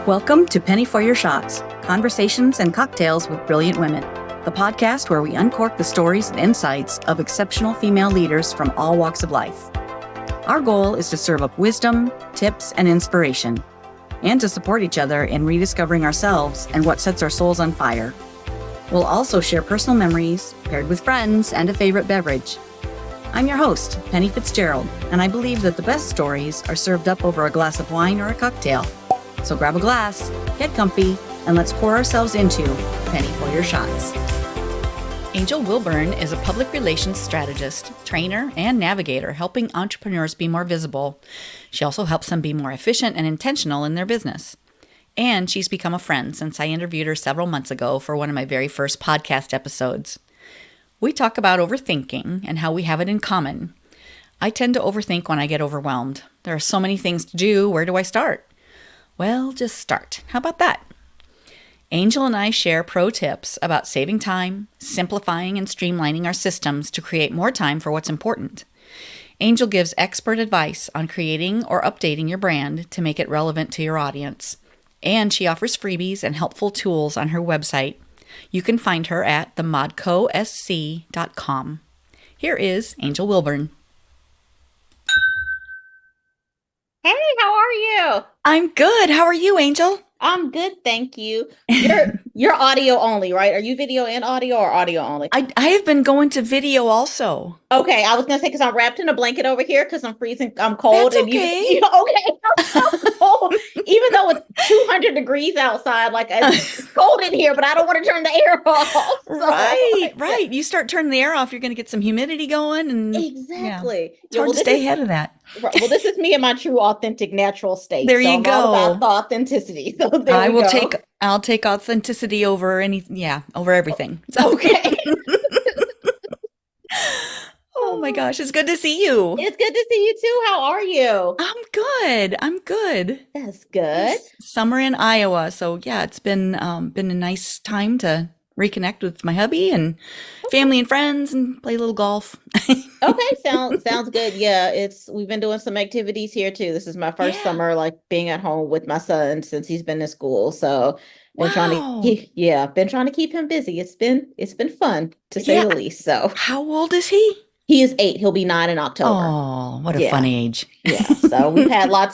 Welcome to Penny for Your Shots, Conversations and Cocktails with Brilliant Women, the podcast where we uncork the stories and insights of exceptional female leaders from all walks of life. Our goal is to serve up wisdom, tips, and inspiration, and to support each other in rediscovering ourselves and what sets our souls on fire. We'll also share personal memories, paired with friends and a favorite beverage. I'm your host, Penny Fitzgerald, and I believe that the best stories are served up over a glass of wine or a cocktail. So grab a glass, get comfy, and let's pour ourselves into Penny for Your Shots. Angel Wilburn is a public relations strategist, trainer, and navigator, helping entrepreneurs be more visible. She also helps them be more efficient and intentional in their business. And she's become a friend since I interviewed her several months ago for one of my very first podcast episodes. We talk about overthinking and how we have it in common. I tend to overthink when I get overwhelmed. There are so many things to do. Where do I start? Well, just start. How about that? Angel and I share pro tips about saving time, simplifying and streamlining our systems to create more time for what's important. Angel gives expert advice on creating or updating your brand to make it relevant to your audience. And she offers freebies and helpful tools on her website. You can find her at themodcosc.com. Here is Angel Wilburn. Hey, how are you? I'm good. How are you, Angel? I'm good, thank you. You're audio only, right? Are you video and audio or audio only? I have been going to video also. Okay, I was gonna say because I'm wrapped in a blanket over here because I'm freezing. I'm cold. That's okay. Okay, I'm so cold. Even though it's 200 degrees outside, like it's cold in here, but I don't want to turn the air off. So. Right. You start turning the air off, you're going to get some humidity going, and exactly. Yeah. It's hard to stay ahead of that. Well, this is me in my true, authentic, natural state. There you I'm go. all about the authenticity. So I'll take authenticity over over everything. So. Okay. Oh my gosh, it's good to see you. It's good to see you too. How are you? I'm good. That's good. It's summer in Iowa, so yeah, it's been a nice time to reconnect with my hubby and family and friends and play a little golf. Okay, sounds good. Yeah, we've been doing some activities here too. This is my first summer like being at home with my son since he's been in school. So been trying to keep him busy. It's been fun to say the least. So how old is he? He is 8. He'll be 9 in October. Oh, what a fun age. Yeah. So we've had I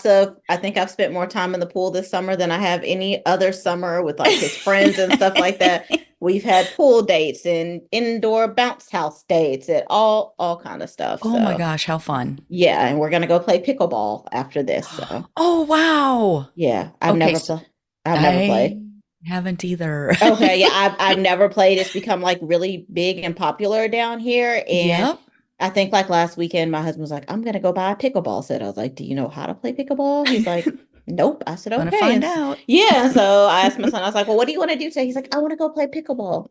think I've spent more time in the pool this summer than I have any other summer with like his friends and stuff like that. We've had pool dates and indoor bounce house dates and all kind of stuff. Oh my gosh, how fun. Yeah. And we're going to go play pickleball after this. So. Oh, wow. Yeah. I've never played. Haven't either. Okay. Yeah. I've never played. It's become like really big and popular down here. And I think like last weekend, my husband was like, I'm going to go buy a pickleball set. I was like, do you know how to play pickleball? He's like, nope. I said, okay. Want to find out. Yeah. So I asked my son, I was like, well, what do you want to do today? He's like, I want to go play pickleball.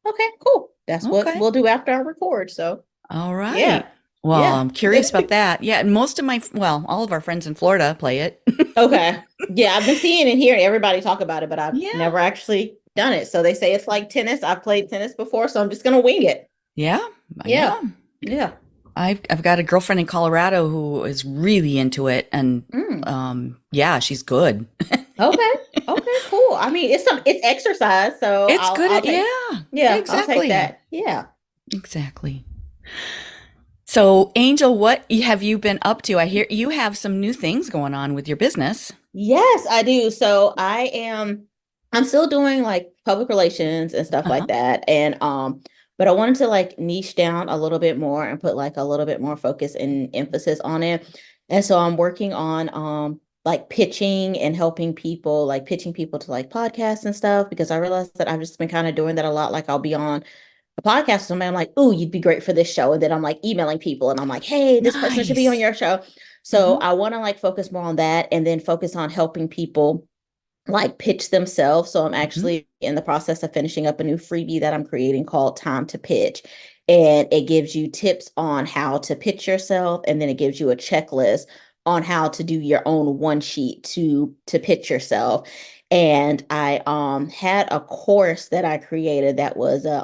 Okay, cool. That's what we'll do after I record. So. All right. Yeah. Well, I'm curious about that. Yeah. And all of our friends in Florida play it. Okay. Yeah. I've been seeing and hearing everybody talk about it, but I've never actually done it. So they say it's like tennis. I've played tennis before, so I'm just going to wing it. Yeah. Yeah. I've got a girlfriend in Colorado who is really into it, and she's good. Okay, cool. I mean, it's exercise, so it's good. Yeah, exactly. I'll take that. Yeah, exactly. So, Angel, what have you been up to? I hear you have some new things going on with your business. Yes, I do. So I'm still doing like public relations and stuff like that, and but I wanted to like niche down a little bit more and put like a little bit more focus and emphasis on it. And so I'm working on like pitching and helping people, like pitching people to like podcasts and stuff, because I realized that I've just been kind of doing that a lot. Like I'll be on a podcast with somebody, I'm like, oh, you'd be great for this show. And then I'm like emailing people and I'm like, hey, this person should be on your show. So I want to like focus more on that and then focus on helping people like pitch themselves. So I'm actually in the process of finishing up a new freebie that I'm creating called Time to Pitch. And it gives you tips on how to pitch yourself. And then it gives you a checklist on how to do your own one sheet to pitch yourself. And I had a course that I created that was a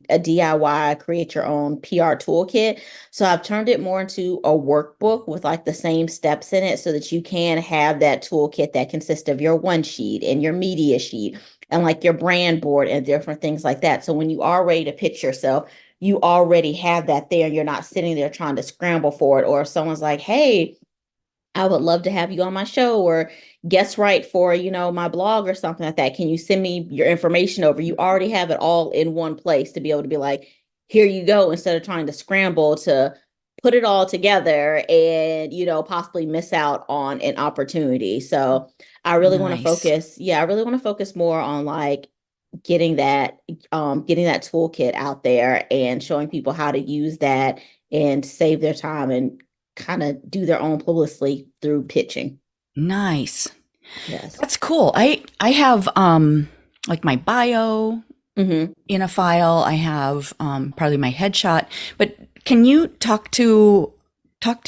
DIY create your own PR toolkit. So I've turned it more into a workbook with like the same steps in it so that you can have that toolkit that consists of your one sheet and your media sheet and like your brand board and different things like that. So when you are ready to pitch yourself, you already have that there and you're not sitting there trying to scramble for it. Or if someone's like, hey, I would love to have you on my show or guest write for, my blog or something like that. Can you send me your information over? You already have it all in one place to be able to be like, here you go, instead of trying to scramble to put it all together and, possibly miss out on an opportunity. So I really want to Nice. focus. Yeah, I really want to focus more on like getting that toolkit out there and showing people how to use that and save their time and kind of do their own publicity through pitching. Nice. Yes. That's cool. I have like my bio Hmm. in a file. I have probably my headshot. But can you talk to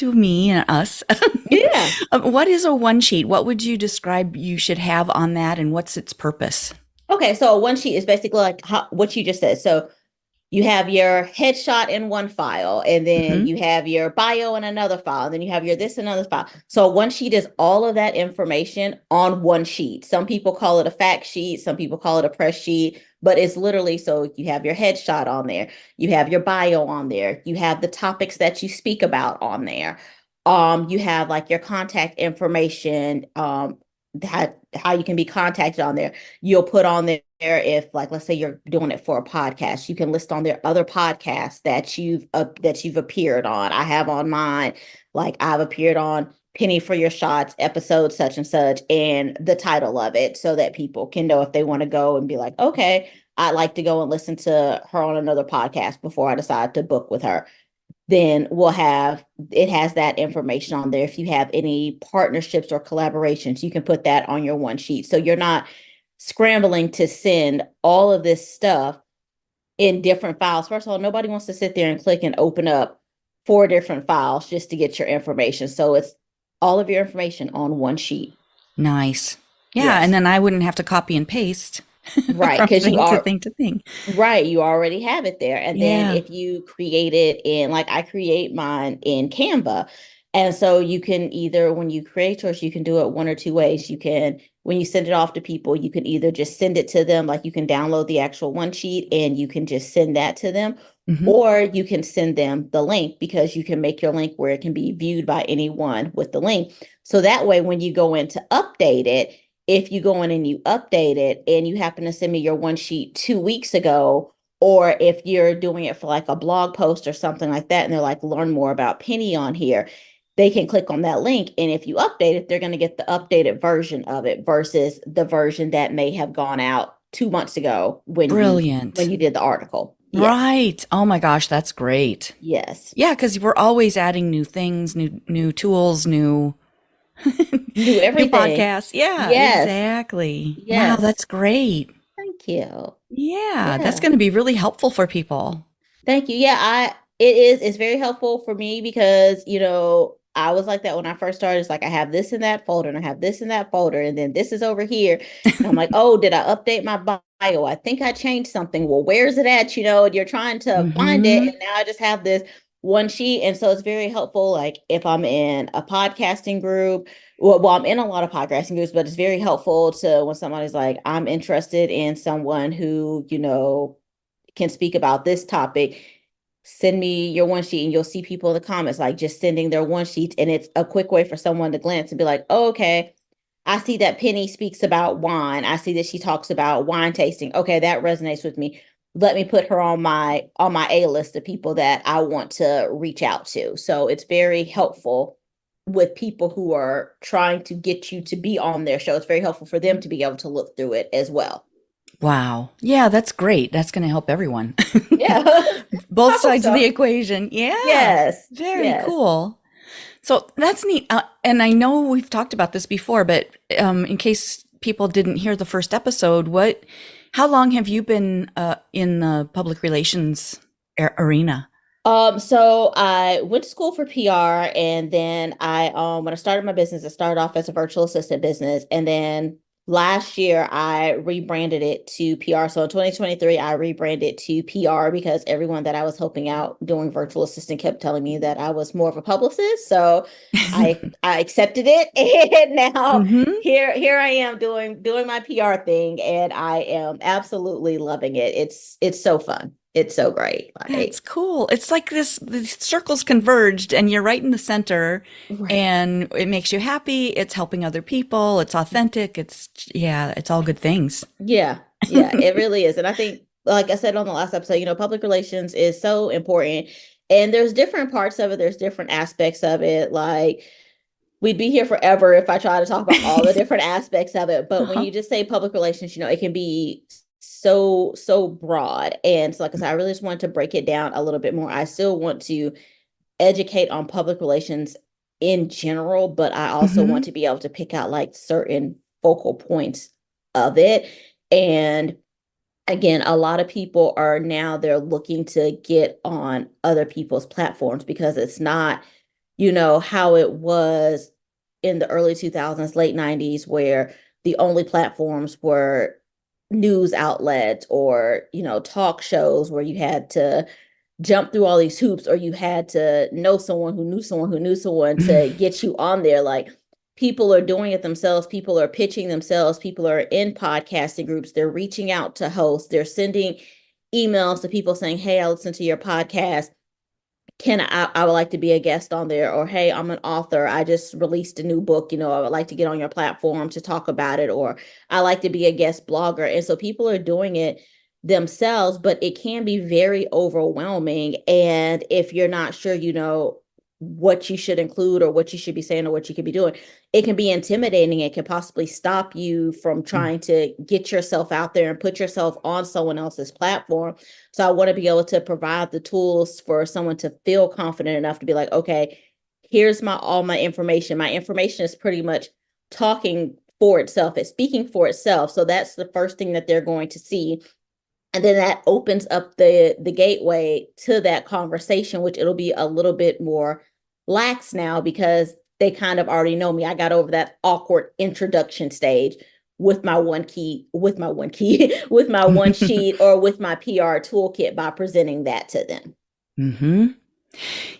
me and us? Yeah. What is a one sheet? What would you describe you should have on that, and what's its purpose? Okay. So one sheet is basically like what you just said. So you have your headshot in one file, and then Hmm. you have your bio in another file, and then you have your this and another file. So one sheet is all of that information on one sheet. Some people call it a fact sheet, some people call it a press sheet, but it's literally so you have your headshot on there, you have your bio on there, you have the topics that you speak about on there. You have like your contact information, how you can be contacted on there. You'll put on there if like let's say you're doing it for a podcast, you can list on there other podcasts that you've appeared on. I have on mine, like I've appeared on Penny for Your Shots episode such and such and the title of it so that people can know if they want to go and be like, okay, I'd like to go and listen to her on another podcast before I decide to book with her. Then it has that information on there. If you have any partnerships or collaborations, you can put that on your one sheet. So you're not scrambling to send all of this stuff in different files. First of all, nobody wants to sit there and click and open up 4 different files just to get your information. So it's all of your information on one sheet. Nice. Yeah, and Yes. then I wouldn't have to copy and paste Right. from Because you thing to are thing to thing. right, you already have it there. And then Yeah. if you create it in, like I create mine in Canva. And so you can either, when you create yours, you can do it one or two ways. You can, when you send it off to people, you can either just send it to them, like you can download the actual one sheet and you can just send that to them, Hmm. or you can send them the link because you can make your link where it can be viewed by anyone with the link. So that way, when you go in to update it, if you go in and you update it and you happen to send me your one sheet 2 weeks ago, or if you're doing it for like a blog post or something like that, and they're like, learn more about Penny on here, they can click on that link. And if you update it, they're going to get the updated version of it versus the version that may have gone out 2 months ago when Brilliant. you did the article. Yes. Right. Oh my gosh, that's great. Yes. Yeah, because we're always adding new things, new tools, new Do new everything. podcasts. Yeah, Yes. exactly. Wow, Yes. that's great. Thank you. Yeah, that's Yeah. going to be really helpful for people. Thank you. Yeah, it's very helpful for me because, I was like that when I first started. It's like I have this in that folder and I have this in that folder and then this is over here. And I'm like, oh, did I update my bio? I think I changed something. Well, where's it at? And you're trying to find it. Hmm. And now I just have this one sheet. And so it's very helpful. Like if I'm in a podcasting group, well, I'm in a lot of podcasting groups, but it's very helpful to when somebody's like, I'm interested in someone who, can speak about this topic, send me your one sheet and you'll see people in the comments like just sending their one sheets. And it's a quick way for someone to glance and be like, oh, okay, I see that Penny speaks about wine. I see that she talks about wine tasting. Okay, that resonates with me. Let me put her on my A list of people that I want to reach out to. So it's very helpful with people who are trying to get you to be on their show. It's very helpful for them to be able to look through it as well. Wow. Yeah, that's great. That's going to help everyone. Yeah. Both I hope sides of the so. equation. Yeah. Yes. Very Yes. cool. So that's neat. And I know we've talked about this before, but in case people didn't hear the first episode, how long have you been in the public relations arena? So I went to school for PR and then when I started my business, it started off as a virtual assistant business. And then last year I rebranded it to PR. So in 2023, I rebranded to PR because everyone that I was helping out doing virtual assistant kept telling me that I was more of a publicist. So I accepted it, and now Mm-hmm. here I am doing my PR thing, and I am absolutely loving it. It's so fun. It's so great. That's Like, cool. It's like the circles converged and you're right in the center right. and it makes you happy. It's helping other people. It's authentic. Yeah, it's all good things. Yeah, yeah, it really is. And I think, like I said on the last episode, public relations is so important. And there's different parts of it, there's different aspects of it. Like, we'd be here forever if I try to talk about all the different aspects of it. But when Uh-huh. you just say public relations, it can be so broad. And so, like I said, I really just want to break it down a little bit more. I still want to educate on public relations in general, but I also want Mm-hmm. to be able to pick out like certain focal points of it. And again, a lot of people are now they're looking to get on other people's platforms because it's not, how it was in the early 2000s, late 90s, where the only platforms were news outlets or, talk shows where you had to jump through all these hoops or you had to know someone who knew someone who knew someone to get you on there. Like, people are doing it themselves, people are pitching themselves, people are in podcasting groups, they're reaching out to hosts, they're sending emails to people saying, hey, I listened to your podcast, I would like to be a guest on there, or hey, I'm an author, I just released a new book, I would like to get on your platform to talk about it, or I like to be a guest blogger. And so people are doing it themselves, but it can be very overwhelming. And if you're not sure, what you should include or what you should be saying or what you could be doing, it can be intimidating. It can possibly stop you from trying to get yourself out there and put yourself on someone else's platform. So I want to be able to provide the tools for someone to feel confident enough to be like, okay, here's all my information. My information is pretty much talking for itself. It's speaking for itself. So that's the first thing that they're going to see. And then that opens up the gateway to that conversation, which it'll be a little bit more lax now because they kind of already know me. I got over that awkward introduction stage with my one key, with my one sheet, or with my PR toolkit by presenting that to them. Mm-hmm.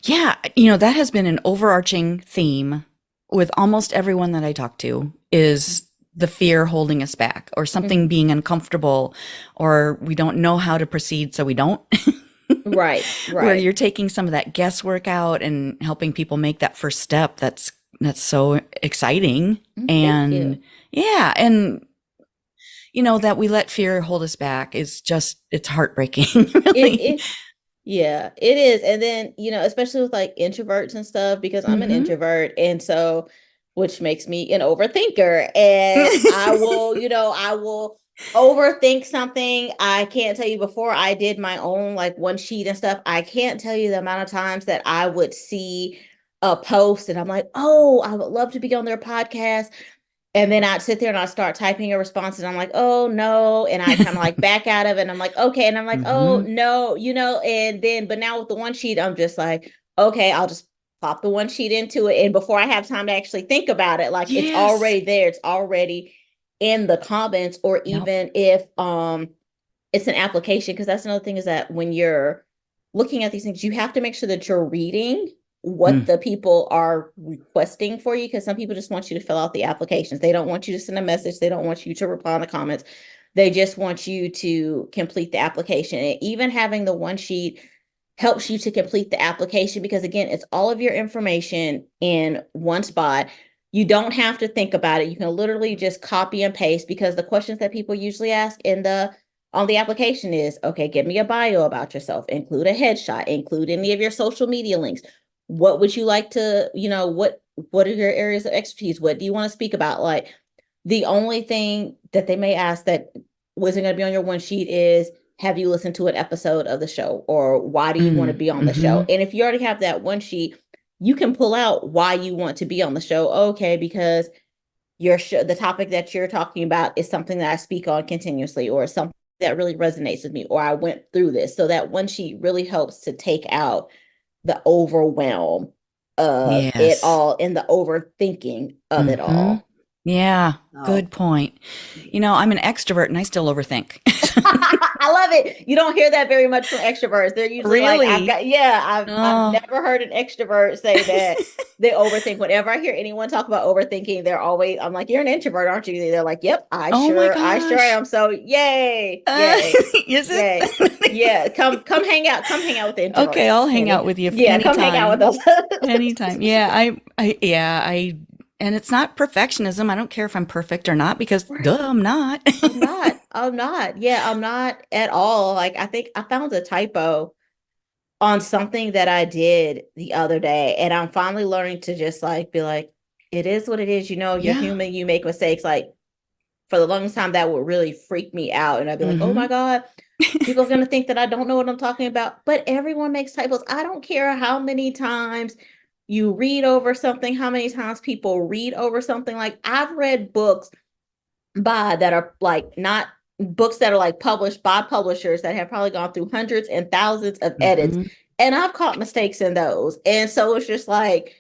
Yeah, that has been an overarching theme with almost everyone that I talk to is the fear holding us back or something Mhm. being uncomfortable or we don't know how to proceed, so we don't. Right, Where right. you're taking some of that guesswork out and helping people make that first step. That's so exciting. Thank And you. yeah, and that we let fear hold us back is just it's heartbreaking, really. It Yeah, it is. And then, especially with like introverts and stuff, because I'm an Hmm. introvert. And so, which makes me an overthinker. And I will overthink something. I can't tell you, before I did my own like one sheet and stuff, I can't tell you the amount of times that I would see a post and I'm like, oh, I would love to be on their podcast. And then I'd sit there and I'd start typing a response and I'm like, oh no. And I kind of like back out of it. And I'm like, okay. And I'm like, oh Hmm. no, and then, but now with the one sheet, I'm just like, okay, I'll just pop the one sheet into it. And before I have time to actually think about it, like it's Yes. already there. It's already in the comments, or Yep. even if it's an application, because that's another thing is that when you're looking at these things, you have to make sure that you're reading what Mm. the people are requesting for you, because some people just want you to fill out the applications. They don't want you to send a message. They don't want you to reply in the comments. They just want you to complete the application. And even having the one sheet helps you to complete the application because, again, it's all of your information in one spot. You don't have to think about it. You can literally just copy and paste, because the questions that people usually ask on the application is, okay, give me a bio about yourself, include a headshot, include any of your social media links. What would you like to, what are your areas of expertise? What do you want to speak about? Like, the only thing that they may ask that wasn't going to be on your one sheet is, have you listened to an episode of the show, or why do you want to Mm. be on the show? Hmm. And if you already have that one sheet, you can pull out why you want to be on the show. Okay, because the topic that you're talking about is something that I speak on continuously, or something that really resonates with me, or I went through this. So that one sheet really helps to take out the overwhelm of it Yes. all and the overthinking of it Hmm. all. Yeah, Oh. good point. I'm an extrovert and I still overthink. I love it. You don't hear that very much from extroverts. They're usually like, Really? I've Oh. never heard an extrovert say that they overthink. Whenever I hear anyone talk about overthinking, I'm like, you're an introvert, aren't you? They're like, yep, Oh my I sure gosh. am. So yay, Uh, yay, is yay. it? Yeah, come hang out. Come hang out with the Okay, introverts, I'll hang out Annie. with you Yeah, come hang out with anytime. us. Anytime. Yeah, and it's not perfectionism. I don't care if I'm perfect or not because duh, Right. I'm not. I'm not. I'm not. Yeah, I'm not at all. Like I think I found a typo on something that I did the other day, and I'm finally learning to just like be like, it is what it is. You're Yeah. human. You make mistakes. Like for the longest time, that would really freak me out, and I'd be like, oh my Mm-hmm. God, people are gonna think that I don't know what I'm talking about. But everyone makes typos. I don't care how many times you read over something, how many times people read over something. Like I've read books that are like not books that are like published by publishers that have probably gone through hundreds and thousands of edits. Mm-hmm. And I've caught mistakes in those. And so it's just like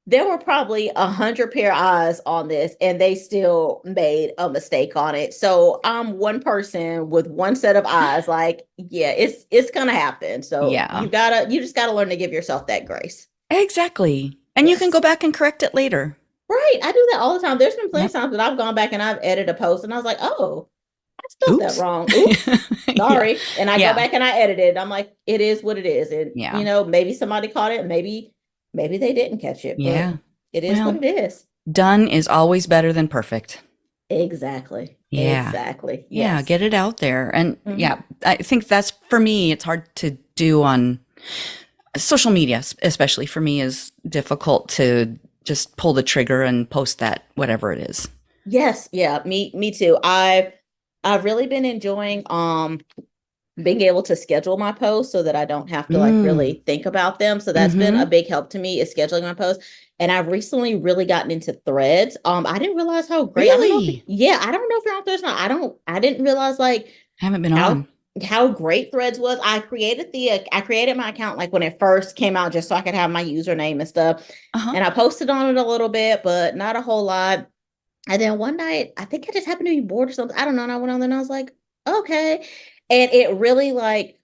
there were probably 100 pair of eyes on this and they still made a mistake on it. So I'm one person with one set of eyes. Like, yeah, it's gonna happen. So Yeah. you just gotta learn to give yourself that grace. Exactly. And you can Yes. go back and correct it later. Right. I do that all the time. There's been plenty of Yep. times that I've gone back and I've edited a post and I was like, oh, I spelled that Oops. wrong. Oops. Yeah. Sorry. And I go Yeah. back and I edit it. I'm like, it is what it is. And Yeah. maybe somebody caught it, maybe they didn't catch it, but Yeah. it is what Well, it is. done is always better than perfect. Exactly. Yeah. Exactly. Yeah, Yes. get it out there. And Hmm. yeah, I think that's for me, it's hard to do on social media, especially for me, is difficult to just pull the trigger and post that, whatever it is. Yes. Yeah. Me too. I've really been enjoying being able to schedule my posts so that I don't have to like Mm. really think about them. So that's been a Mm-hmm. big help to me is scheduling my posts. And I've recently really gotten into threads. I didn't realize how great. I don't know if Really? yeah, I don't know if you're on threads now. I didn't realize like Haven't been how on. how great threads was. I created my account like when it first came out just so I could have my username and stuff. Uh-huh. And I posted on it a little bit, but not a whole lot. And then one night, I think I just happened to be bored or something. I don't know. And I went on there and I was like, okay. And it really like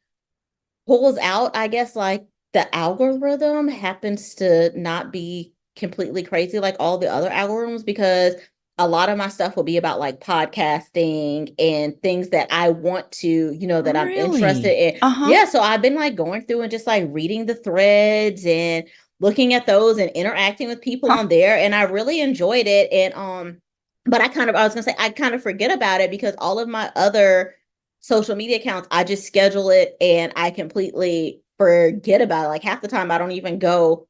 pulls out, I guess, like the algorithm happens to not be completely crazy like all the other algorithms because a lot of my stuff will be about like podcasting and things that I want to, that I'm interested Really? in. Uh-huh. Yeah, so I've been like going through and just like reading the threads and looking at those and interacting with people Huh. on there and I really enjoyed it and but I was going to say I kind of forget about it because all of my other social media accounts, I just schedule it and I completely forget about it. Like half the time I don't even go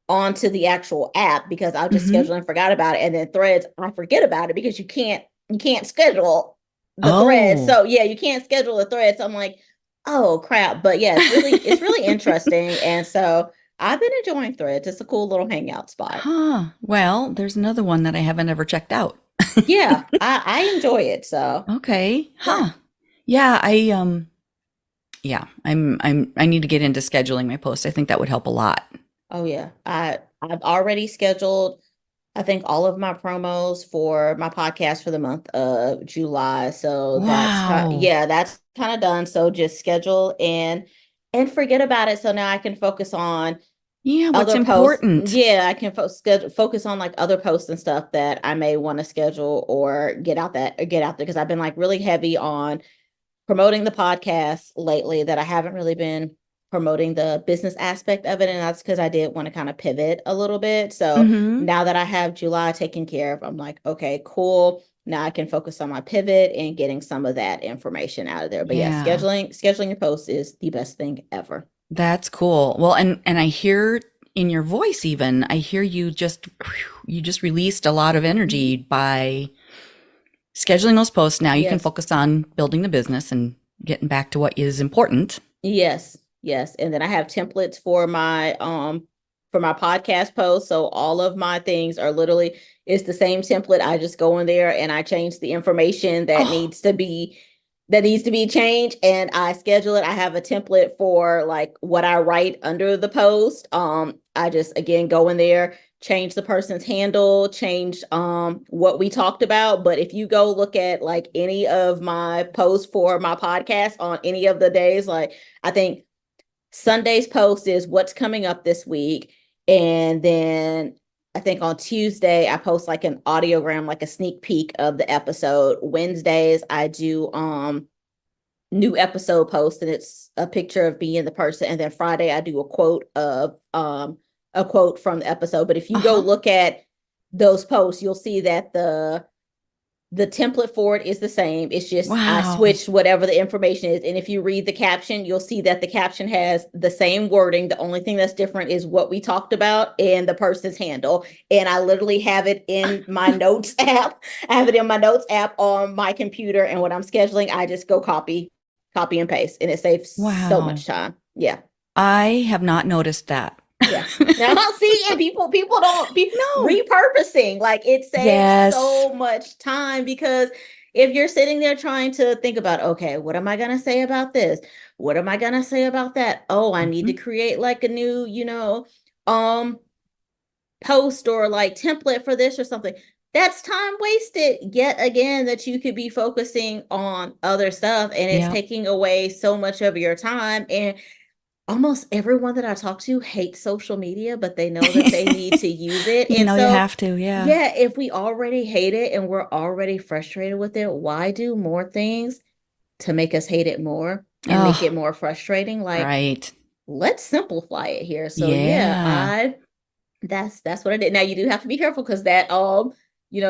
onto the actual app because I'll just Mm-hmm. schedule and forgot about it. And then threads, I forget about it because you can't schedule the threads. Oh. So yeah, you can't schedule the threads. So I'm like, oh crap. But yeah, it's really interesting. And so I've been enjoying threads. It's a cool little hangout spot. Huh. Well, there's another one that I haven't ever checked out. Yeah, I enjoy it. So Okay. yeah. Huh. Yeah, yeah, I need to get into scheduling my posts. I think that would help a lot. Oh yeah. I've already scheduled I think all of my promos for my podcast for the month of July. So Wow. that's kind of done. So just schedule and forget about it. So now I can focus on Yeah, what's other posts. important? Yeah, I can focus on like other posts and stuff that I may want to schedule or get out there because I've been like really heavy on promoting the podcast lately that I haven't really been promoting the business aspect of it. And that's because I did want to kind of pivot a little bit. So Mm-hmm. now that I have July taken care of, I'm like, okay, cool. Now I can focus on my pivot and getting some of that information out of there. But yeah, Yeah, scheduling your posts is the best thing ever. that's cool. Well, and I hear in your voice even, I hear you just released a lot of energy by scheduling those posts. Now you can Yes. focus on building the business and getting back to what is important. Yes, yes. And then I have templates for my podcast posts. So all of my things are literally it's the same template. I just go in there and I change the information Oh, that needs to be changed and I schedule it. I have a template for like what I write under the post. I just again go in there, change the person's handle, change what we talked about. But if you go look at like any of my posts for my podcast on any of the days, like I think Sunday's post is what's coming up this week. And then I think on Tuesday, I post like an audiogram, like a sneak peek of the episode. Wednesdays, I do new episode post, and it's a picture of me and the person. And then Friday, I do a quote from the episode. But if you go look at those posts, you'll see that the template for it is the same. It's just I switched whatever the information is. And if you read the caption, you'll see that the caption has the same wording. The only thing that's different is what we talked about and the person's handle. And I literally have it in my notes app. I have it in my notes app on my computer. And when I'm scheduling, I just go copy and paste, and it saves so much time. Yeah. I have not noticed that. Yeah. Now, see, and people don't be repurposing. Like, it saves so much time, because if you're sitting there trying to think about, okay, what am I going to say about this? What am I going to say about that? Oh, I need to create like a new, post or like template for this or something. That's time wasted yet again, that you could be focusing on other stuff, and it's taking away so much of your time. And almost everyone that I talk to hates social media, but they know that they need to use it. You have to, Yeah, if we already hate it and we're already frustrated with it, why do more things to make us hate it more and make it more frustrating? Like, let's simplify it here. So that's what I did. Now, you do have to be careful, because that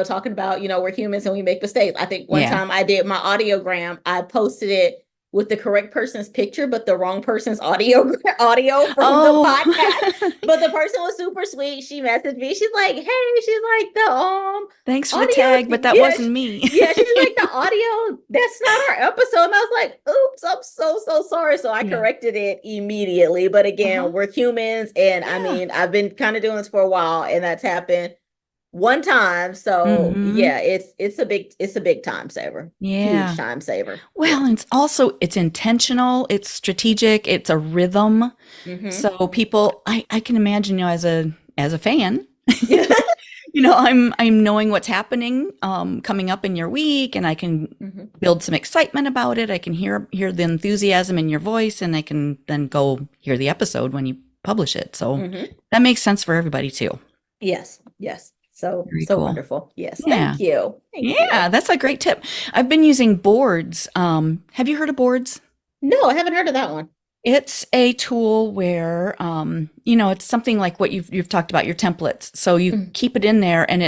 talking about, we're humans and we make mistakes. I think one time I did my audiogram, I posted it with the correct person's picture, but the wrong person's audio from the podcast. But the person was super sweet. She messaged me. She's like, "Hey," she's like, thanks for the tag, but that wasn't me. Yeah, she's like, "The audio, that's not our episode." And I was like, "Oops, I'm so sorry." So I corrected it immediately. But again, we're humans, and I mean, I've been kind of doing this for a while, and that's happened one time. So it's a big time saver. Huge time saver. Well, it's intentional, it's strategic, it's a rhythm. So people, I can imagine, as a fan, I'm knowing what's happening coming up in your week, and I can build some excitement about it. I can hear the enthusiasm in your voice, and I can then go hear the episode when you publish it. So that makes sense for everybody too. Yes. So cool. Wonderful. Yes. Thank you. That's a great tip. I've been using boards. Have you heard of boards? No, I haven't heard of that one. It's a tool where, it's something like what you've talked about, your templates. So you keep it in there, and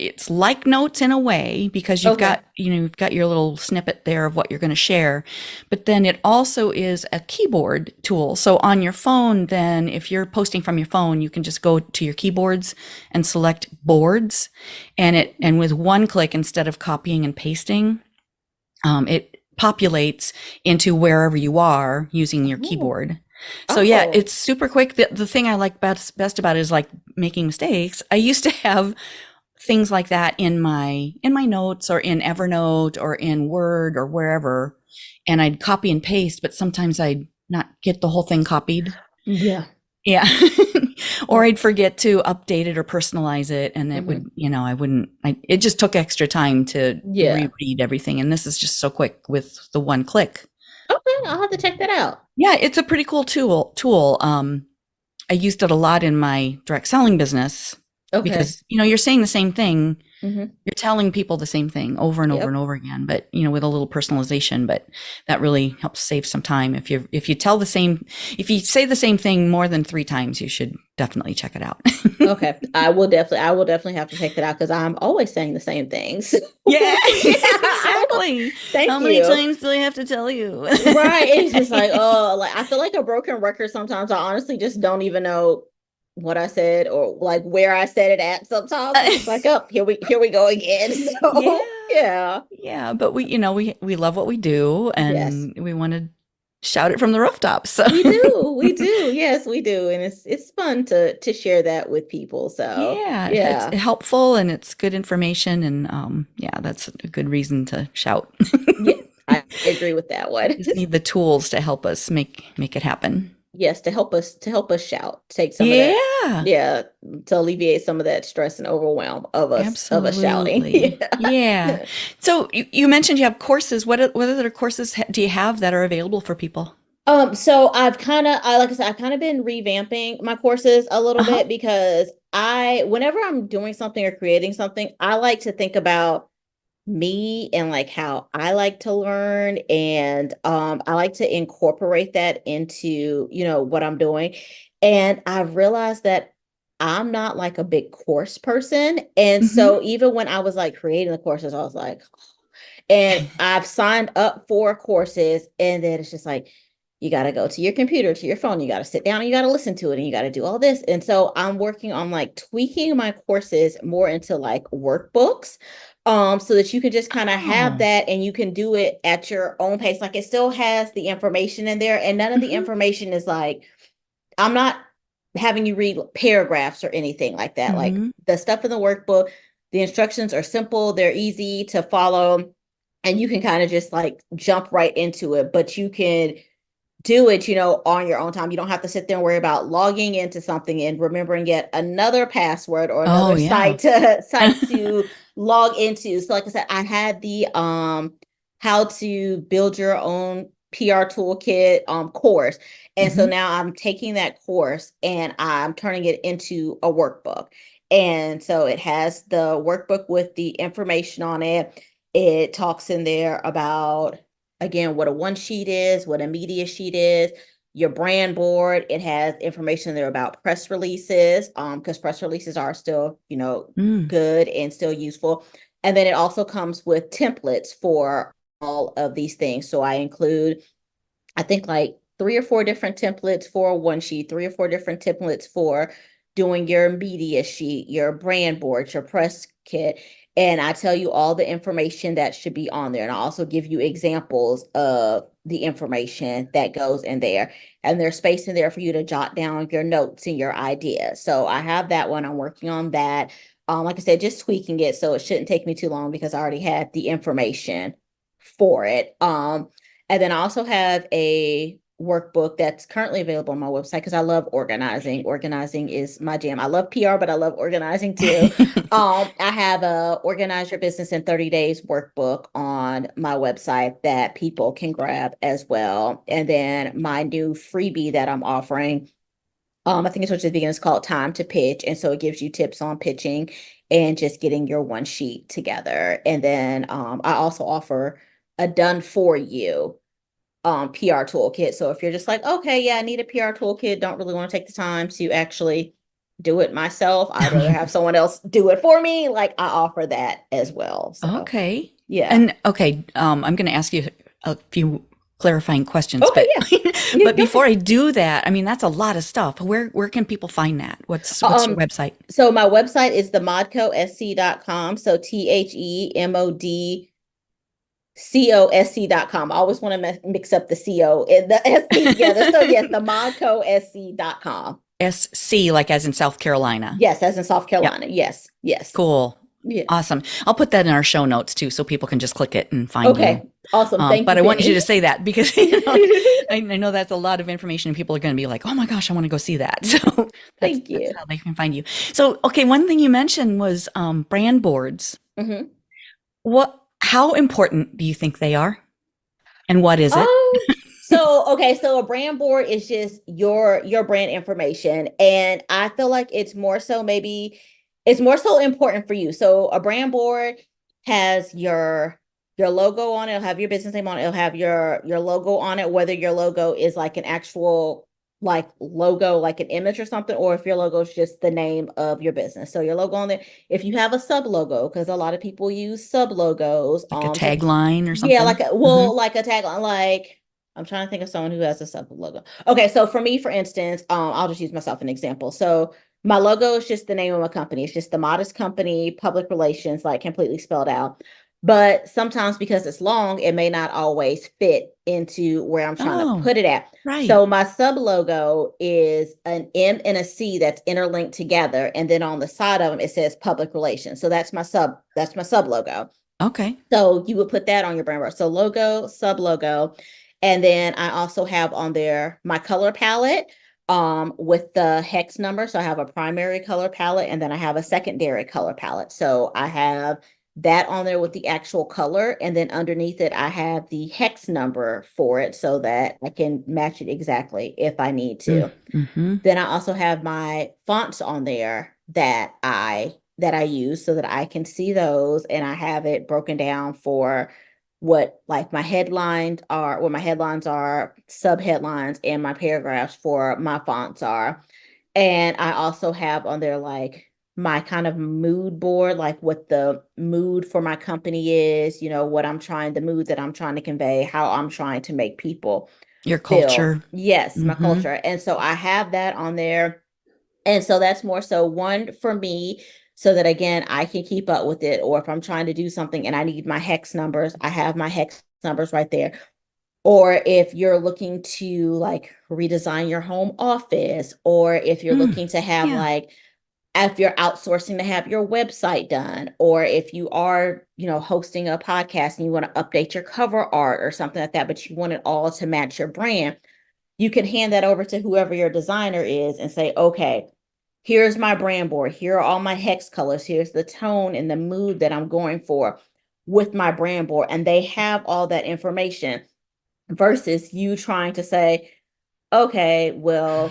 it's like notes in a way, because you've got your little snippet there of what you're going to share, but then it also is a keyboard tool. So on your phone, then if you're posting from your phone, you can just go to your keyboards and select boards, and with one click, instead of copying and pasting, it populates into wherever you are using your keyboard. So it's super quick. The thing I like best about it is like making mistakes. I used to have things like that in my notes, or in Evernote, or in Word, or wherever, and I'd copy and paste, but sometimes I'd not get the whole thing copied. Yeah. Or I'd forget to update it or personalize it, and it would, it just took extra time to reread everything, and this is just so quick with the one click. Okay, I'll have to check that out. Yeah, it's a pretty cool tool. I used it a lot in my direct selling business. Okay. Because, you're saying the same thing. You're telling people the same thing over and over and over again, but, with a little personalization, but that really helps save some time. If you say the same thing more than 3 times, you should definitely check it out. Okay. I will definitely have to check it out, because I'm always saying the same things. Yeah, exactly. Thank you. How many times do I have to tell you? Right. It's just like, I feel like a broken record sometimes. I honestly just don't even know what I said, or like where I said it at sometimes. It's like, here we go again. So yeah, but we love what we do, and we want to shout it from the rooftops. So we do. Yes, we do. And it's fun to share that with people. So it's helpful, and it's good information, and that's a good reason to shout. Yeah, I agree with that one. We just need the tools to help us make it happen. Yes, to help us shout, take some of that, Yeah, yeah, to alleviate some of that stress and overwhelm of us shouting. absolutely. Yeah. Yeah. So you mentioned you have courses. What other courses do you have that are available for people? So like I said, I've kind of been revamping my courses a little Uh-huh. bit because whenever I'm doing something or creating something, I like to think about me and like how I like to learn, and I like to incorporate that into, what I'm doing. And I've realized that I'm not like a big course person. And Hmm. so even when I was like creating the courses, I was like, and I've signed up for courses, and then it's just like, you got to go to your computer, to your phone, you got to sit down and you got to listen to it and you got to do all this. And so I'm working on like tweaking my courses more into like workbooks, so that you can just kind of have Oh. that and you can do it at your own pace. Like it still has the information in there, and none of the Hmm. information is like, I'm not having you read paragraphs or anything like that. Like Hmm. the stuff in the workbook, the instructions are simple, they're easy to follow, and you can kind of just like jump right into it, but you can do it, on your own time. You don't have to sit there and worry about logging into something and remembering yet another password or Oh, another yeah. site to log into. So like I said, I had the how to build your own PR toolkit course. And so Hmm. now I'm taking that course and I'm turning it into a workbook. And so it has the workbook with the information on it. It talks in there about, again, what a one sheet is, what a media sheet is, your brand board. It has information there about press releases, because press releases are still, Mm. good and still useful. And then it also comes with templates for all of these things. So I include, I think, like 3 or 4 different templates for one sheet, 3 or 4 different templates for doing your media sheet, your brand board, your press kit. And I tell you all the information that should be on there. And I also give you examples of the information that goes in there. And there's space in there for you to jot down your notes and your ideas. So I have that one. I'm working on that. Like I said, just tweaking it. So it shouldn't take me too long because I already had the information for it. And then I also have a workbook that's currently available on my website because I love organizing. Organizing is my jam. I love PR, but I love organizing too. I have a Organize Your Business in 30 Days workbook on my website that people can grab as well. And then my new freebie that I'm offering, I think it's what the beginning is called Time to Pitch. And so it gives you tips on pitching and just getting your one sheet together. And then I also offer a done for you PR toolkit. So if you're just like, okay, yeah, I need a PR toolkit, don't really want to take the time to actually do it myself, I'd rather have someone else do it for me. Like I offer that as well. So Okay. yeah. And okay, I'm going to ask you a few clarifying questions, Okay, but yeah. Yeah, but go ahead. before I do that, I mean that's a lot of stuff. Where can people find that? What's your Um, website? so my website is themodcosc.com. So THEMODCOSC.com. I always want to mix up the CO and the SC together. So yes, themodcosc.com. SC, like as in South Carolina. Yes, as in South Yep. Carolina. Yes, yes. Cool. Yeah. Awesome. I'll put that in our show notes too, so people can just click it and find you. Okay. Awesome. Thank But you, I wanted you to Penny. say that because I know that's a lot of information, and people are going to be like, "Oh my gosh, I want to go see that." So Thank that's you. how they can find you. So, okay, one thing you mentioned was brand boards. Mhm. How important do you think they are, and what is it? Um, so okay, so a brand board is just your brand information. And I feel like it's more so important for you. So a brand board has your logo on it, it'll have your business name on it, it'll have your logo on it, whether your logo is like an actual like logo, like an image or something, or if your logo is just the name of your business. So your logo on there. If you have a sub logo, because a lot of people use sub logos, Like a so tagline or yeah, something? Hmm. like a tagline, like I'm trying to think of someone who has a sub logo. Okay, so for me, for instance, I'll just use myself an example. So my logo is just the name of my company. It's just the Modest Company Public Relations, like completely spelled out. But sometimes because it's long, it may not always fit into where I'm trying to Oh, put it at. right. So my sub logo is an M and a C that's interlinked together, and then on the side of them it says Public Relations. So that's my sub logo. Okay. So you would put that on your brand board. So logo, sub logo. And then I also have on there my color palette with the hex number. So I have a primary color palette and then I have a secondary color palette. So I have that on there with the actual color. And then underneath it, I have the hex number for it so that I can match it exactly if I need to. Mm-hmm. Then I also have my fonts on there that I use so that I can see those, and I have it broken down for what like my headlines are, sub headlines, and my paragraphs for my fonts are. And I also have on there like my kind of mood board, like what the mood for my company is, the mood that I'm trying to convey, how I'm trying to make people Your feel. culture. Yes, my Mm-hmm. culture. And so I have that on there. And so that's more so one for me so that again, I can keep up with it. Or if I'm trying to do something and I need my hex numbers, I have my hex numbers right there. Or if you're looking to like redesign your home office, or if you're looking to have like, if you're outsourcing to have your website done, or if you are, hosting a podcast and you want to update your cover art or something like that, but you want it all to match your brand, you can hand that over to whoever your designer is and say, okay, here's my brand board. Here are all my hex colors. Here's the tone and the mood that I'm going for with my brand board. And they have all that information versus you trying to say, okay, well,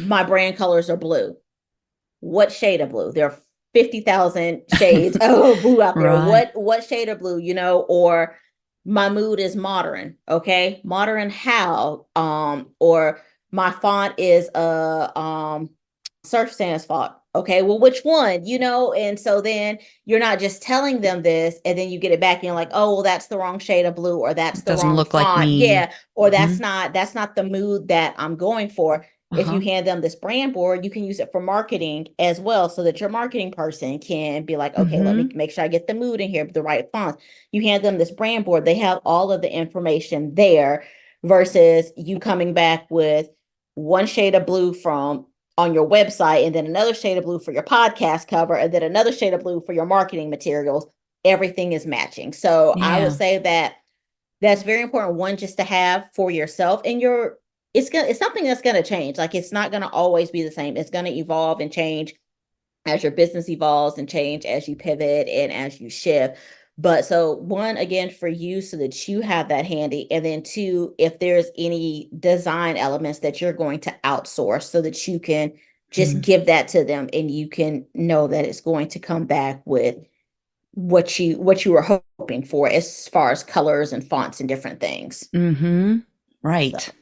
my brand colors are blue. What shade of blue? There are 50,000 shades of blue out there. Right. What shade of blue, or my mood is modern. Okay. Modern how? Or my font is surf sans font. Okay, well, which one, And so then you're not just telling them this and then you get it back and you're like, oh, well, that's the wrong shade of blue, or that's the Doesn't wrong look like font. me. Yeah. Or that's not the mood that I'm going for. If you Uh-huh. hand them this brand board, you can use it for marketing as well so that your marketing person can be like, okay, let me make sure I get the mood in here, the right fonts. You hand them this brand board, they have all of the information there versus you coming back with one shade of blue from on your website and then another shade of blue for your podcast cover and then another shade of blue for your marketing materials. Everything is matching. So I would say that that's very important. One, just to have for yourself and it's something that's going to change. Like it's not going to always be the same. It's going to evolve and change as your business evolves and change as you pivot and as you shift. But so one, again, for you so that you have that handy. And then two, if there's any design elements that you're going to outsource so that you can just give that to them and you can know that it's going to come back with what you were hoping for as far as colors and fonts and different things. Right. So.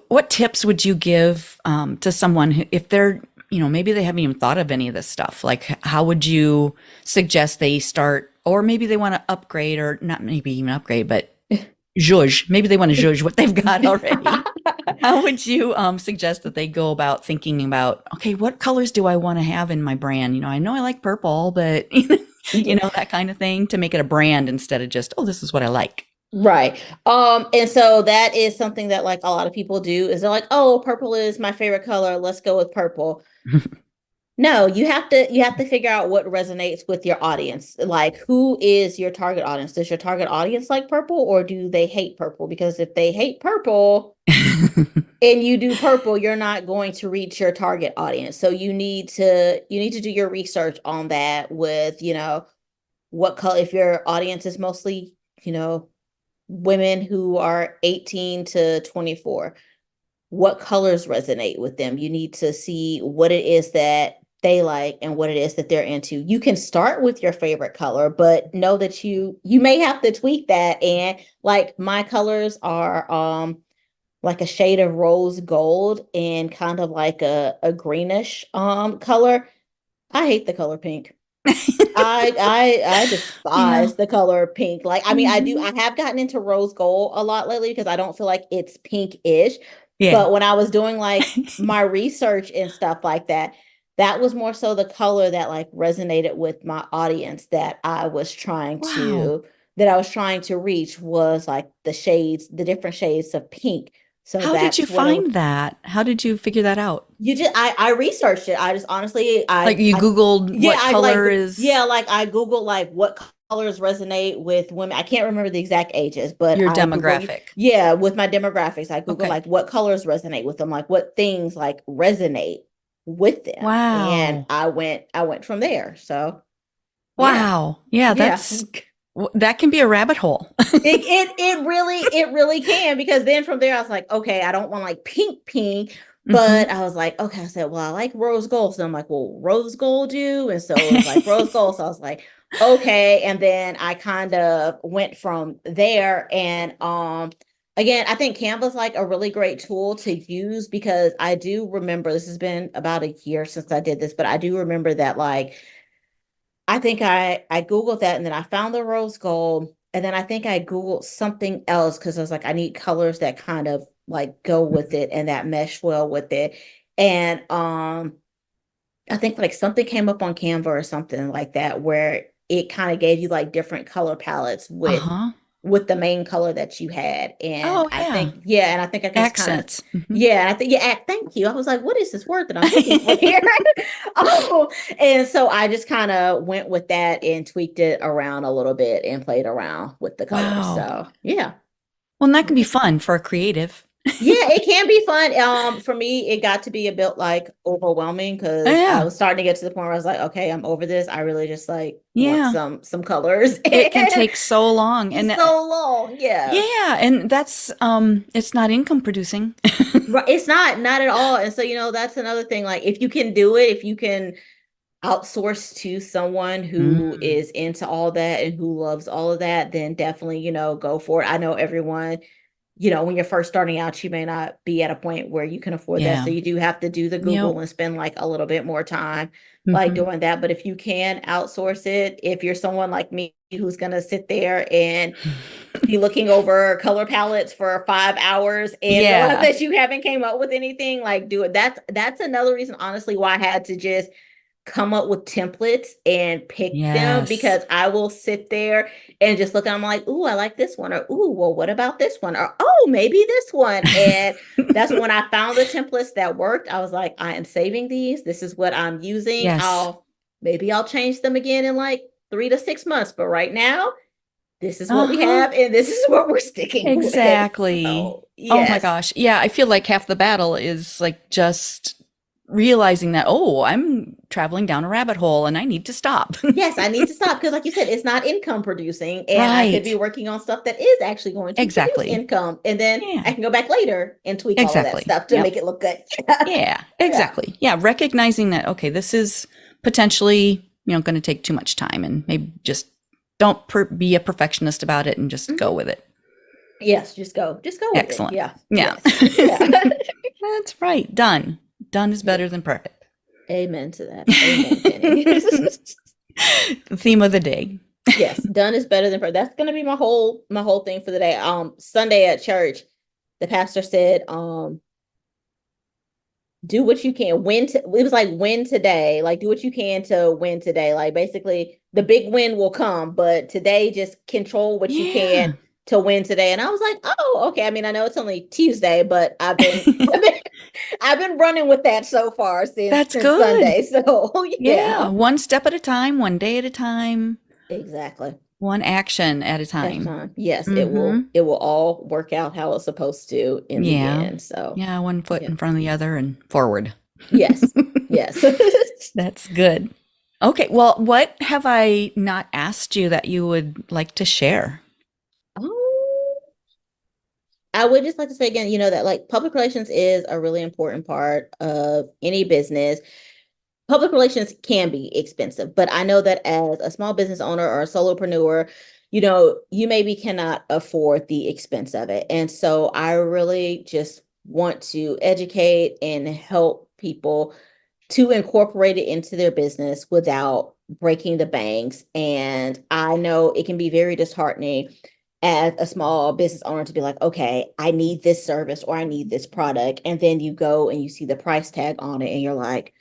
What tips would you give to someone who, if they're, maybe they haven't even thought of any of this stuff? Like, how would you suggest they start, or maybe they want to upgrade, or not maybe even upgrade, but zhuzh. Maybe they want to zhuzh what they've got already. How would you suggest that they go about thinking about, okay, what colors do I want to have in my brand? I know I like purple, but that kind of thing, to make it a brand instead of just, oh, this is what I like. Right. And so that is something that like a lot of people do is they're like, oh, purple is my favorite color. Let's go with purple. No, you have to figure out what resonates with your audience. Like, who is your target audience? Does your target audience like purple, or do they hate purple? Because if they hate purple and you do purple, you're not going to reach your target audience. So you need to do your research on that with, what color, if your audience is mostly, women who are 18 to 24, what colors resonate with them? You need to see what it is that they like and what it is that they're into. You can start with your favorite color, but know that you may have to tweak that. And like my colors are like a shade of rose gold and kind of like a greenish color. I hate the color pink. I despise the color pink. Like, I mean, I have gotten into rose gold a lot lately because I don't feel like it's pink-ish. Yeah. But when I was doing like my research and stuff like that, that was more so the color that like resonated with my audience that I was trying to reach was like the different shades of pink. So how did you find that? How did you figure that out? I researched it. I just honestly, you Googled what color is. Yeah, like I Googled like what colors resonate with women. I can't remember the exact ages, but Your I Google, demographic. yeah, with my demographics, I Google Okay. like what colors resonate with them, like what things like resonate with them. And Wow. I went from there. So yeah. Wow. Yeah, Yeah. that can be a rabbit hole. It really can, because then from there I was like, okay, I don't want like pink, Mhm. but I was like, okay, I said, well, I like rose gold. So I'm like, well, rose gold do. And so it was like rose gold. So I was like, okay. And then I kind of went from there. And again, I think Canva's like a really great tool to use, because I do remember, this has been about a year since I did this, but I do remember that like I think I Googled that, and then I found the rose gold. And then I think I Googled something else, because I was like, I need colors that kind of like go with it and that mesh well with it. And I think like something came up on Canva or something like that, where it kind of gave you like different color palettes Uh-huh. with the main color that you had. And Oh, I yeah. think, yeah, and I think I can just kind of, Accents. Mhm. yeah, and I think, yeah, thank you. I was like, what is this word that I'm looking for here? Oh, and so I just kind of went with that and tweaked it around a little bit and played around with the colors. Wow. So yeah. Well, and that can be fun for a creative. Yeah, it can be fun. For me, it got to be a bit like overwhelming, because I Yeah. was starting to get to the point where I was like, okay, I'm over this. I really just like want Yeah. some colors. It can And take so long. And so long. Yeah. yeah, and that's it's not income producing. Right. It's not at all. And so, that's another thing. Like if you can do it, if you can outsource to someone who Mm. is into all that and who loves all of that, then definitely, go for it. I know everyone, when you're first starting out, you may not be at a point where you can afford that. So Yeah. you do have to do the Yep. Google and spend like a little bit more time like Mhm. doing that. But if you can outsource it, if you're someone like me who's going to sit there and be looking over color palettes for 5 hours and realize Yeah. that you haven't came up with anything, like do it. That's another reason, honestly, why I had to just come up with templates and pick them, Yes. because I will sit there and just look and I'm like, ooh, I like this one, or ooh, well, what about this one? Or oh, maybe this one. And that's when I found the templates that worked. I was like, I am saving these. This is what I'm using. Yes. Maybe I'll change them again in like 3 to 6 months. But right now, this is what we Uh-huh. have, and this is what we're sticking with. Exactly. So Oh my yes. gosh. Yeah, I feel like half the battle is like just realizing that, oh, I'm traveling down a rabbit hole and I need to stop. Yes, I need to stop, because, like you said, it's not income producing, and I could be Right. working on stuff that is actually going to produce Exactly. income, and then I Yeah. can go back later and tweak all of that Exactly. stuff to Yep. make it look good. Yeah, Yeah. exactly. Yeah, recognizing that, okay, this is potentially, going to take too much time, and maybe just don't be a perfectionist about it and just go Mhm. with it. Yes, just go with it. Excellent. Yeah. Yeah. Yes. Yeah. That's right. Done. Done is Yeah. better than perfect. Amen to that. Amen, Penny. The theme of the day. Yes, done is better than perfect. That's gonna be my whole thing for the day. Sunday at church, the pastor said, do what you can it was like win today, like do what you can to win today, like basically the big win will come, but today just control what you Yeah. can to win today. And I was like, oh, okay. I mean, I know it's only Tuesday, but I've been running with that so far since That's since good. Sunday. So Yeah. yeah. One step at a time, one day at a time, Exactly. one action at a That time. time, yes, it Mm-hmm. will all work out how it's supposed to in the Yeah. end. So Yeah. One foot yeah. in front of the other and forward. Yes. Yes. That's good. Okay. Well, what have I not asked you that you would like to share? Oh, I would just like to say again, that like public relations is a really important part of any business. Public relations can be expensive, but I know that as a small business owner or a solopreneur, you maybe cannot afford the expense of it. And so I really just want to educate and help people to incorporate it into their business without breaking the banks. And I know it can be very disheartening as a small business owner to be like, okay, I need this service or I need this product. And then you go and you see the price tag on it and you're like,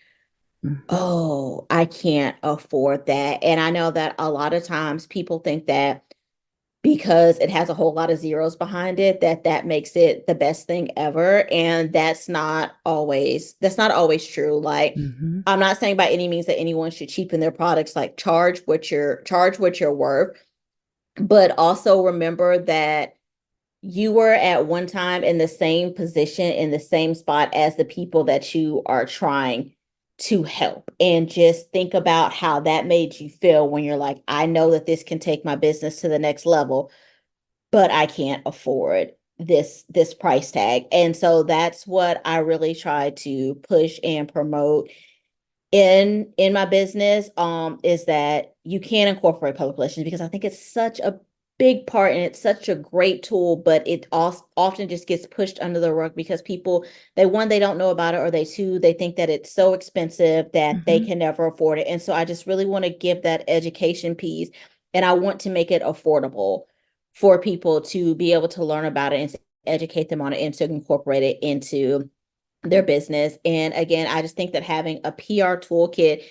oh, I can't afford that. And I know that a lot of times people think that because it has a whole lot of zeros behind it, that makes it the best thing ever. And that's not always true. Like, I'm not saying by any means that anyone should cheapen their products, like charge what you're worth, but also remember that you were at one time in the same position, in the same spot as the people that you are trying to help. And just think about how that made you feel when you're like, I know that this can take my business to the next level, but I can't afford this price tag. And so that's what I really try to push and promote in my business, is that you can incorporate public relations, because I think it's such a big part and it's such a great tool, but it often just gets pushed under the rug because people, they don't know about it, or they think that it's so expensive that they can never afford it. And so I just really want to give that education piece, and I want to make it affordable for people to be able to learn about it and to educate them on it and to incorporate it into their business. And again, I just think that having a PR toolkit,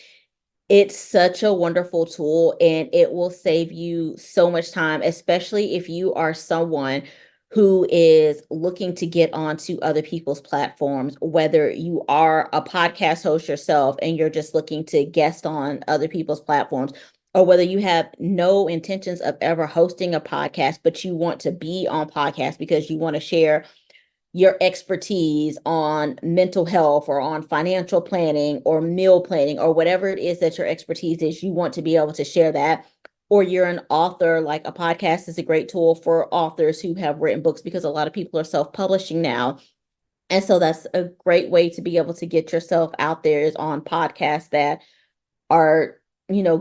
it's such a wonderful tool, and it will save you so much time, especially if you are someone who is looking to get onto other people's platforms, whether you are a podcast host yourself and you're just looking to guest on other people's platforms, or whether you have no intentions of ever hosting a podcast, but you want to be on podcasts because you want to share your expertise on mental health or on financial planning or meal planning or whatever it is that your expertise is, you want to be able to share that. Or you're an author, like a podcast is a great tool for authors who have written books, because a lot of people are self-publishing now. And so that's a great way to be able to get yourself out there, is on podcasts that are,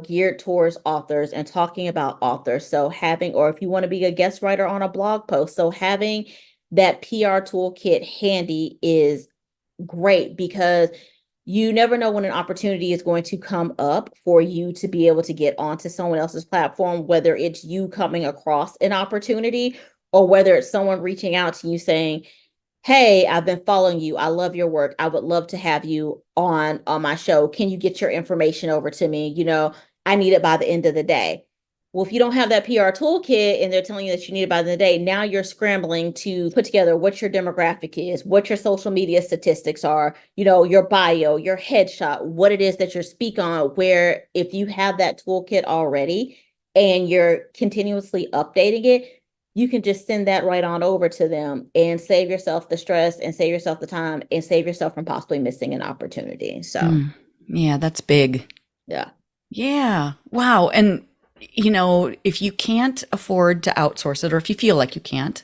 geared towards authors and talking about authors. So or if you want to be a guest writer on a blog post, so having that PR toolkit handy is great, because you never know when an opportunity is going to come up for you to be able to get onto someone else's platform, whether it's you coming across an opportunity or whether it's someone reaching out to you saying, hey, I've been following you. I love your work. I would love to have you on my show. Can you get your information over to me? I need it by the end of the day. Well, if you don't have that PR toolkit and they're telling you that you need it by the end of the day, now you're scrambling to put together what your demographic is, what your social media statistics are, your bio, your headshot, what it is that you're speaking on, where if you have that toolkit already and you're continuously updating it, you can just send that right on over to them and save yourself the stress and save yourself the time and save yourself from possibly missing an opportunity. So, yeah, that's big. Yeah. Yeah. Wow. And, if you can't afford to outsource it, or if you feel like you can't,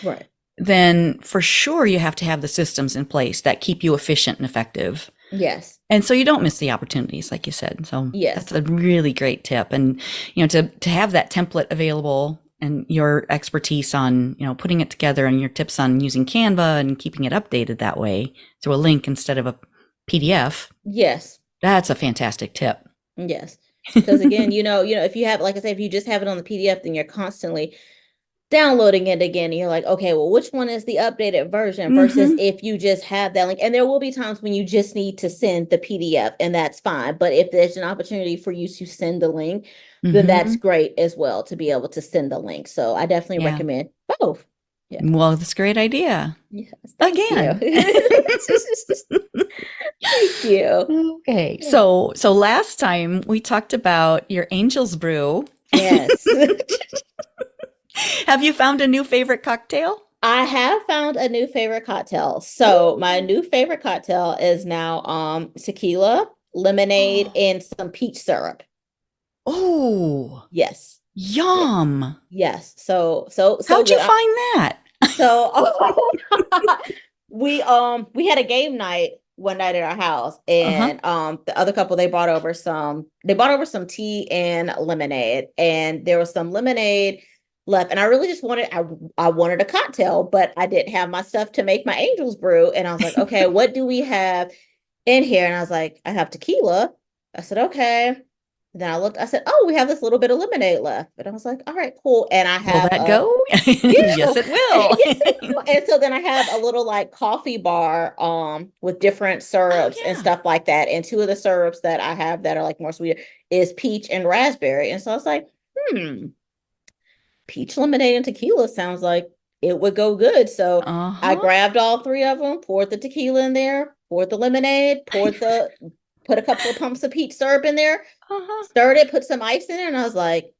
right, then for sure you have to have the systems in place that keep you efficient and effective. Yes. And so you don't miss the opportunities, like you said. So yes, that's a really great tip. And, to have that template available and your expertise on, putting it together, and your tips on using Canva and keeping it updated that way through a link instead of a PDF. Yes. That's a fantastic tip. Yes. Because again, if you have, like I say, if you just have it on the PDF, then you're constantly downloading it again. And you're like, okay, well, which one is the updated version versus if you just have that link? And there will be times when you just need to send the PDF, and that's fine. But if there's an opportunity for you to send the link, then that's great as well, to be able to send the link. So I definitely recommend both. Yeah. Well, that's a great idea. Yes. Again. Thank you. Okay. So last time we talked about your Angel's Brew. Yes. Have you found a new favorite cocktail? I have found a new favorite cocktail. So my new favorite cocktail is now tequila, lemonade, and some peach syrup. Oh. Yes. Yum. Yes. So how'd you find that? So we had a game night one night at our house, and the other couple, they brought over some tea and lemonade, and there was some lemonade left, and I really just I wanted a cocktail, but I didn't have my stuff to make my Angel's Brew, and I was like, okay, what do we have in here? And I was like, I have tequila. I said, okay. Then I looked, I said, oh, we have this little bit of lemonade left. And I was like, all right, cool. And I have— Will that go? Yes, it will. Yes, it will. And so then I have a little like coffee bar with different syrups and stuff like that. And two of the syrups that I have that are like more sweet is peach and raspberry. And so I was like, peach lemonade and tequila sounds like it would go good. So I grabbed all 3 of them, poured the tequila in there, poured the lemonade, put a couple of pumps of peach syrup in there, stirred it, put some ice in it, and I was like,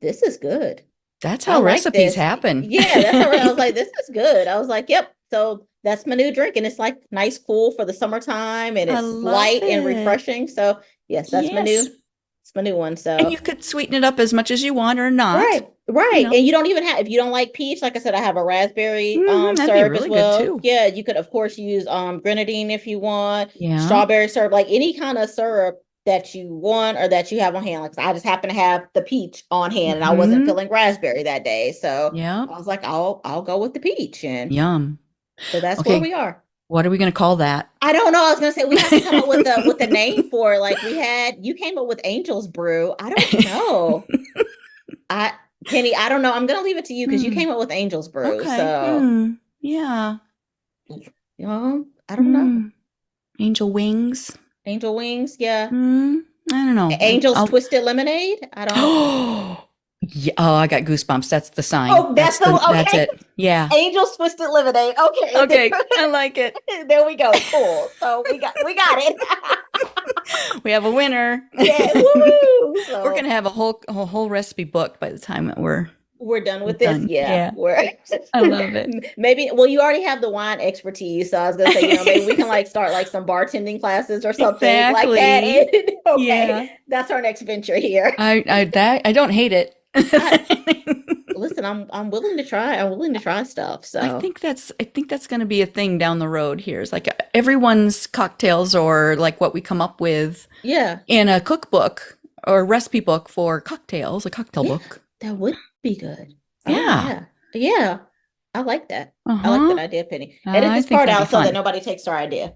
this is good. That's how recipes happen. Yeah, that's how I was like, this is good. I was like, yep. So that's my new drink, and it's like nice, cool for the summertime, and it's light and refreshing. So yes, that's my new one. So and you could sweeten it up as much as you want or not. Right. You know. And you don't even have, if you don't like peach, like I said, I have a raspberry syrup really as well. Too. Yeah, you could of course use grenadine if you want. Yeah. Strawberry syrup, like any kind of syrup that you want or that you have on hand. Like I just happen to have the peach on hand, and I wasn't feeling raspberry that day. So I was like, I'll go with the peach. And yum. So that's where we are. What are we going to call that? I don't know. I was going to say we have to come up with the name for it. Like you came up with Angel's Brew. I don't know. Penny, I don't know. I'm going to leave it to you because you came up with Angel's Brew. Okay. So yeah. You know, I don't know. Angel Wings. Angel Wings. Yeah. I don't know. Angel's Twisted Lemonade. I don't know. Yeah. Oh, I got goosebumps. That's the sign. Oh, that's it. Yeah. Angel's Twisted Lemonade. Okay. Okay. I like it. There we go. Cool. So we got it. We have a winner. Yeah. Woo! So we're gonna have a whole recipe book by the time that we're done with this. Yeah. I love it. Maybe. Well, you already have the wine expertise, so I was gonna say, maybe we can like start like some bartending classes or something like that. Okay. Yeah. That's our next venture here. I don't hate it. Listen, I'm willing to try. I'm willing to try stuff. So I think that's going to be a thing down the road here. It's like everyone's cocktails or like what we come up with. Yeah. In a cookbook or recipe book for cocktails, a cocktail book. That would be good. Yeah. Yeah. I like that. I like that idea, Penny. Edit this part out so that nobody takes our idea.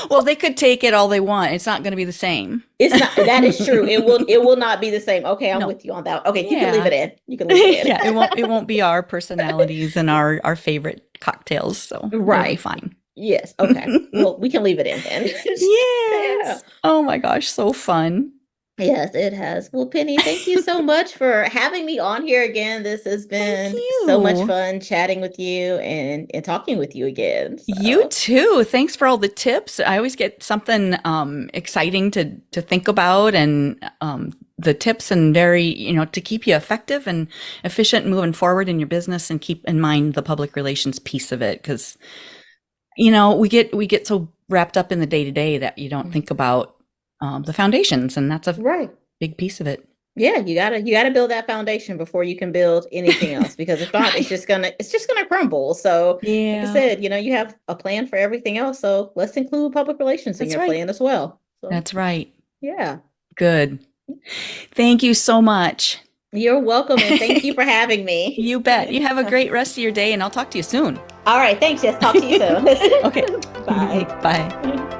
Well, they could take it all they want. It's not going to be the same. It's not. That is true. It will not be the same. Okay, I'm with you on that. Okay, you can leave it in. You can leave it in. Yeah, it won't be our personalities and our favorite cocktails. So it'll be fine. Yes. Okay. Well, we can leave it in then. Yes. Yeah. Oh my gosh, so fun. Yes, it has. Well, Penny, thank you so much for having me on here again. This has been so much fun chatting with you and talking with you again. So. You too. Thanks for all the tips. I always get something exciting to think about, and the tips and very, to keep you effective and efficient moving forward in your business, and keep in mind the public relations piece of it. Because, we get so wrapped up in the day-to-day that you don't think about the foundations, and that's a big piece of it. Yeah, you gotta build that foundation before you can build anything else, because if not, it's just gonna crumble. So like I said, you have a plan for everything else. So let's include public relations in your plan as well. So, that's right. Yeah. Good. Thank you so much. You're welcome, and thank you for having me. You bet. You have a great rest of your day, and I'll talk to you soon. All right. Thanks. Yes. Talk to you soon. Okay. Bye. Bye.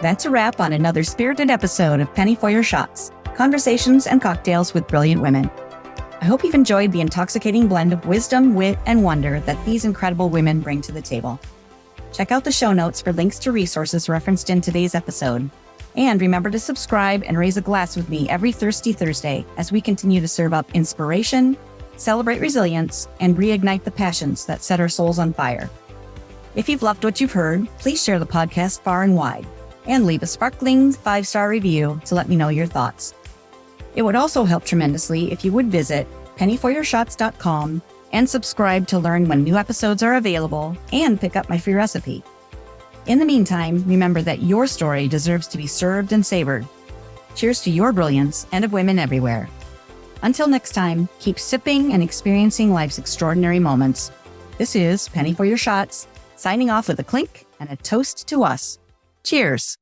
That's a wrap on another spirited episode of Penny for Your Shots, conversations and cocktails with brilliant women. I hope you've enjoyed the intoxicating blend of wisdom, wit, and wonder that these incredible women bring to the table. Check out the show notes for links to resources referenced in today's episode. And remember to subscribe and raise a glass with me every Thirsty Thursday as we continue to serve up inspiration, celebrate resilience, and reignite the passions that set our souls on fire. If you've loved what you've heard, please share the podcast far and wide, and leave a sparkling 5-star review to let me know your thoughts. It would also help tremendously if you would visit pennyforyourshots.com and subscribe to learn when new episodes are available and pick up my free recipe. In the meantime, remember that your story deserves to be served and savored. Cheers to your brilliance and of women everywhere. Until next time, keep sipping and experiencing life's extraordinary moments. This is Penny for Your Shots, signing off with a clink and a toast to us. Cheers.